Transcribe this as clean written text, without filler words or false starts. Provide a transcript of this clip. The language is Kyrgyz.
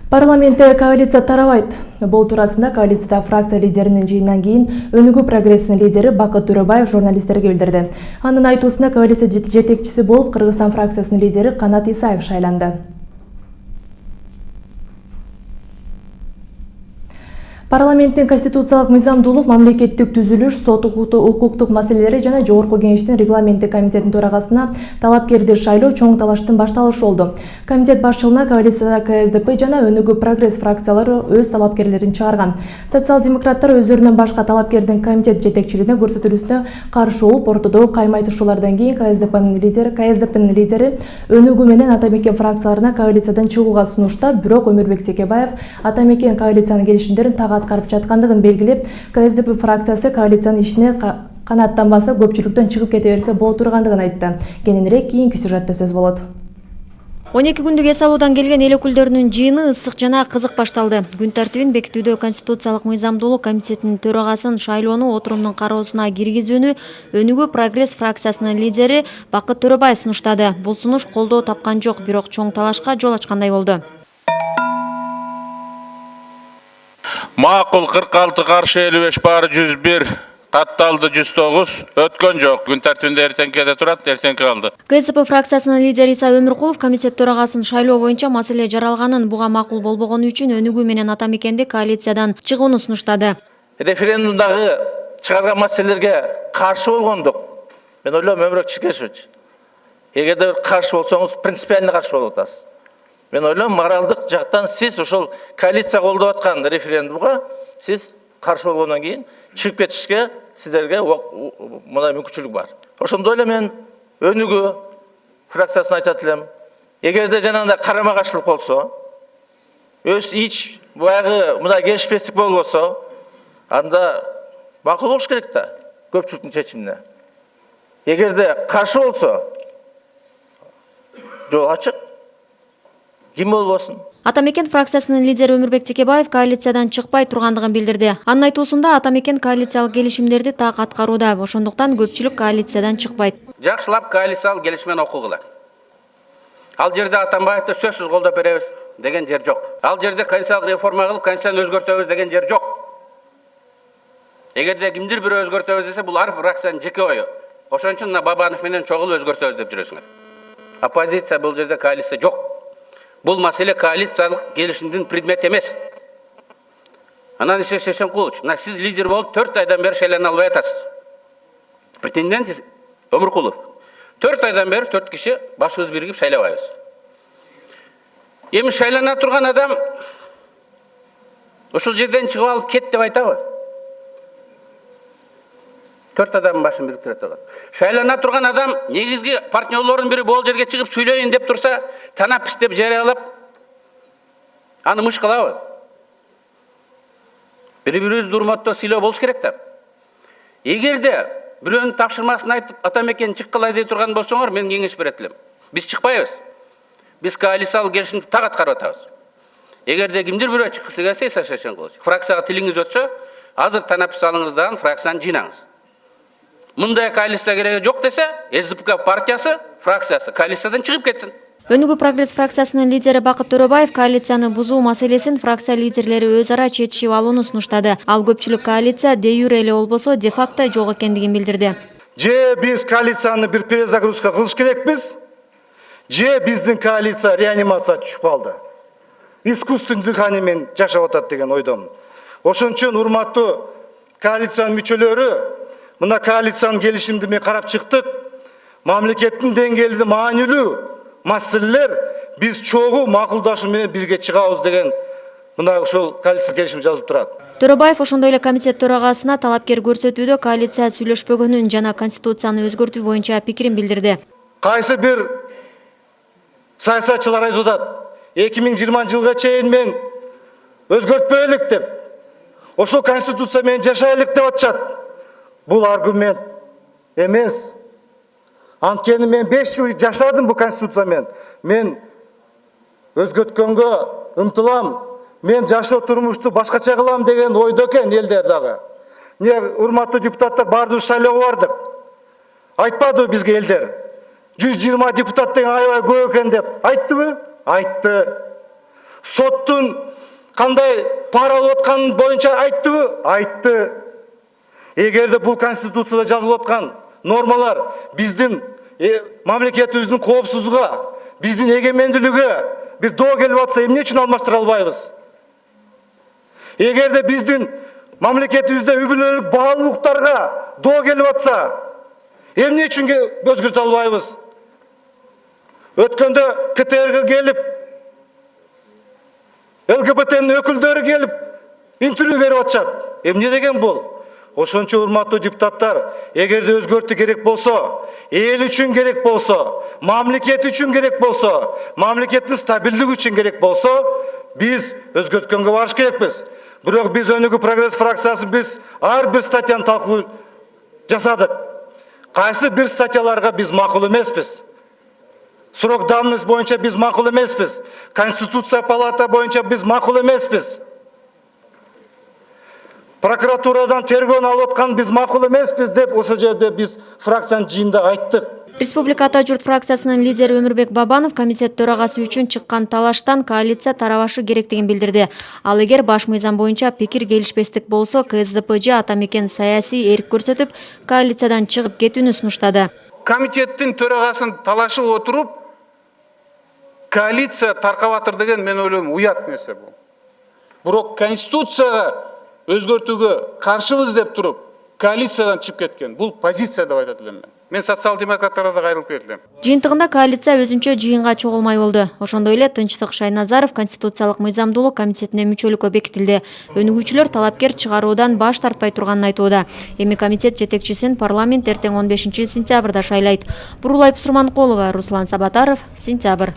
Парламентте коалиция тарабайт. Бул туурасында коалицияда фракция лидеринин жыйынынан кийин Өнүгүү прогресстин лидери Бакыт Төрөбаев журналисттерге билдирди. Анын айтуусунда коалиция жетекчиси болуп Кыргызстан фракциясынын лидери Канат Исаев шайланды. Парламенттин конституциялык мыйзамдуулук, мамлекеттик түзүлүш, сот укуктук маселелери жана Жогорку Кеңештин регламенттик комитетинин төрагасына талапкерди шайлоо чоң талаштын башталышы болду. Комитет башчылыгына коалицияда КСДП жана Өнүгүү прогресс фракциялары өз талапкерлерин чыгарган. Социал-демократтар өздөрүнөн башка талапкердин комитет жетекчилигине көрсөтүлүүсүнө каршы болуп, ортодогу кайма айтышуулардан кийин КСДПнын лидери Өнүгүү менен Ата Мекен фракцияларына коалициядан чыгууга сунушта, бирок Өмүрбек Текебаев Ата Мекен коалициянын келишимдерин аткарып жаткандыгын белгилеп, КСДП фракциясы коалициянын ишине канааттанбаса, көпчүлүктөн чыгып кете берсе боло тургандыгын айтты. Кененирээк кийинки сюжетте сөз болот. 12 күндүк эс алуудан келген эл өкүлдөрүнүн жыйыны ысык жана кызык башталды. Күн тартибин бекитүүдө Конституциялык мыйзамдуулук комитетинин төрагасын шайлоону отурумдун кароосуна киргизүүнү Өнүгүү прогресс фракциясынын лидери Бакыт Төрөбаев сунуштады. Бул сунуш колдоо тапкан жок, бирок чоң талашка жол ачкандай болду. Макул 46 каршы 55 бары 101, катталды 109, өткөн жок. Күн тартибинде эртеңкеде турат, эртеңке калды. КСДП фракциясынын лидери Иса Өмүркулов комитет төрагасын шайлоо боюнча маселе жаралганын, буга макул болбогону үчүн Өнүгүү менен Ата Мекенди коалициядан чыгууну сунуштады. Референдумдагы чыгарган маселелерге каршы болгондук. Мен ойлойм Өмүрбек Чиркешевич. Эгерде каршы болсоңуз, принципиально каршы болуп атасыз. Мен ойлойм, моралдык жактан сиз ошол коалиция колдоп аткан референдумга сиз каршы болгондон кийин чыгып кетишке сиздерге мындай мүмкүнчүлүк бар. Ошондой эле мен Өнүгүү фракциясына айтат элем. Эгерде жанагындай карама каршылык болсо, өз ич баягы мындай келишпестик болбосо, анда макул болуш керек да көпчүлүктүн чечимине. Эгерде каршы болсо, жол ачык. Ким болбосун? Ата Мекен фракциясынын лидери Өмүрбек Текебаев коалициядан чыкпай тургандыгын билдирди. Анын айтуусунда Ата Мекен коалициялык келишимдерди так аткарууда, ошондуктан көпчүлүк коалициядан чыкпайт. Жакшылап коалициялык келишимдерин окугула. Ал жерде Атамбаевди сөзсүз колдоп беребиз деген жер жок. Ал жерде коалициялык реформа кылып, конституцияны өзгөртөбүз деген жер жок. Эгерде кимдир бирөө өзгөртөбүз десе, бул ар фракциянын жеке ою. Ошон үчүн Бабанов менен чогулуп өзгөртөбүз деп жүрөсүңөр. Оппозиция бул жерде коалиция жок. Бул маселе коалициялык келишимдин предмети эмес. Анан Ишек Шешенкулович, сиз лидер болуп 4 айдан бери шайлана албай атасыз. Претендент Өмүркулов. 4 айдан бери 4 киши башыбыз биригип шайлабайбыз. Эми шайлана турган адам ошол жерден чыгып алып кет деп айтабы? 4 адам башын бириктире турат. Шайлана турган адам негизги партнерлордун бири бул жерге чыгып сүйлөйүн деп турса, танапис деп жарыялап, аны мыш кылабы? Бири-бирибизди урматтоо, сыйлоо болуш керек да. Эгерде бирөөнүн тапшырмасын айтып, Ата Мекен чыккылай дей турган болсоңор, мен кеңеш берет элем. Биз чыкпайбыз. Биз коалициялык келишимди так аткарып атабыз. Эгерде кимдир бирөө чыккысы келсе, Иса Шешенкулович, фракцияга тилиңиз өтсө, азыр танапис алыңыз дагы фракцияны жыйнаңыз. Мындай коалиция кереги жок десе, СДПК партиясы, фракциясы коалициядан чыгып кетсин. Өнүгүү прогресс фракциясынын лидери Бакыт Төрөбаев коалицияны бузуу маселесин фракция лидерлери өз ара чечишип алууну сунуштады. Ал көпчүлүк коалиция де юре эле болбосо, де факто жок экендигин билдирди. Же биз коалицияны бир перезагрузка кылыш керекпиз, же биздин коалиция реанимация түшүп калды. Искусственный дыхание менен жашап атат деген ойдомун. Ошон үчүн урматтуу коалициянын мүчөлөрү, мына коалициянын келишимди мен карап чыктык. Мамлекеттин деңгээлинде маанилүү маселелер биз чогуу макулдашуу менен бирге чыгабыз деген мына ошол коалиция келишим жазылып турат. Төрөбаев ошондой эле комитет төрагасына талапкер көрсөтүүдө коалиция сүйлөшпөгөнүн жана конституцияны өзгөртүү боюнча пикирин билдирди. Кайсы бир саясатчылар айтып атат, 2020 жылга чейин мен өзгөртпөйлүк деп, ошол конституция менен жашайлык деп атышат. Бул аргумент эмес. Анткени мен 5 жыл жашадым бул конституция менен. Мен өзгөрткөнгө ынтылам. Мен жашоо турмушту башкача кылам деген ойдо экен элдер дагы. Не урматтуу депутаттар баардыгыбыз шайлоого бардык. Айтпадыбы бизге элдер? 120 депутат деген аябай көп экен деп. Айттыбы? Айтты. Соттун кандай пара алып атканы боюнча айттыбы? Айтты. Эгерде бул Конституцияда жазылып аткан нормалар биздин мамлекетибиздин коопсуздугуна, биздин эгемендүүлүгүгө бир доо келип атса, эмне үчүн алмаштыра албайбыз? Эгерде биздин мамлекетибизде үй бүлөлүк баалуулуктарга доо келип атса, эмне үчүн өзгөртө албайбыз? Өткөндө КТРге келип, ЛГБТ'нин өкүлдөрү келип, интервью берип атышат. Эмне деген бул? Ошончо урматтуу депутаттар, эгерде өзгөртүү керек болсо, эл үчүн керек болсо, мамлекет үчүн керек болсо, мамлекеттин стабилдиги үчүн керек болсо, биз өзгөрткөнгө барыш керекпиз. Бирок биз Өнүгүү прогресс фракциясы биз ар бир статьяны талкуу жасадык. Кайсы бир статьяларга биз макул эмеспиз. Срок давности боюнча биз макул эмеспиз. Конституция палата боюнча биз макул эмеспиз. Прокуратурадан тергөөнү алып аткан биз макул эмеспиз деп ошол жерде биз фракциянын жыйынында айттык. Республика Ата журт фракциясынын лидери Өмүрбек Бабанов комитет төрагасы үчүн чыккан талаштан коалиция тарабашы керектигин билдирди. Ал эгер баш мыйзам боюнча пикир келишпестик болсо, КСДП ата мекен саясий эрк көрсөтүп, коалициядан чыгып кетүүнү сунуштады. Комитеттин төрагасын талашып отуруп, коалиция таркап атыр деген мен ойлойм уят нерсе бул. Бирок Конституцияга өзгөртүүгө каршыбыз деп туруп, коалициядан чыгып кеткен. Бул позиция деп айтат элем мен. Мен социал-демократтарга да кайрылып кетилем. Жыйынтыгында коалиция өзүнчө жыйынга чогулмай болду. Ошондой эле Тынчтык Шайназаров Конституциялык мыйзамдуулук комитетине мүчөлүккө бекитилди. Өнүгүүчүлөр талапкер чыгаруудан баш тартпай турганын айтууда. Эми комитет жетекчисин парламент эртең 15 сентябрда шайлайт. Бурулай Пусурманкулова, Руслан Сабатаров, Сентябрь.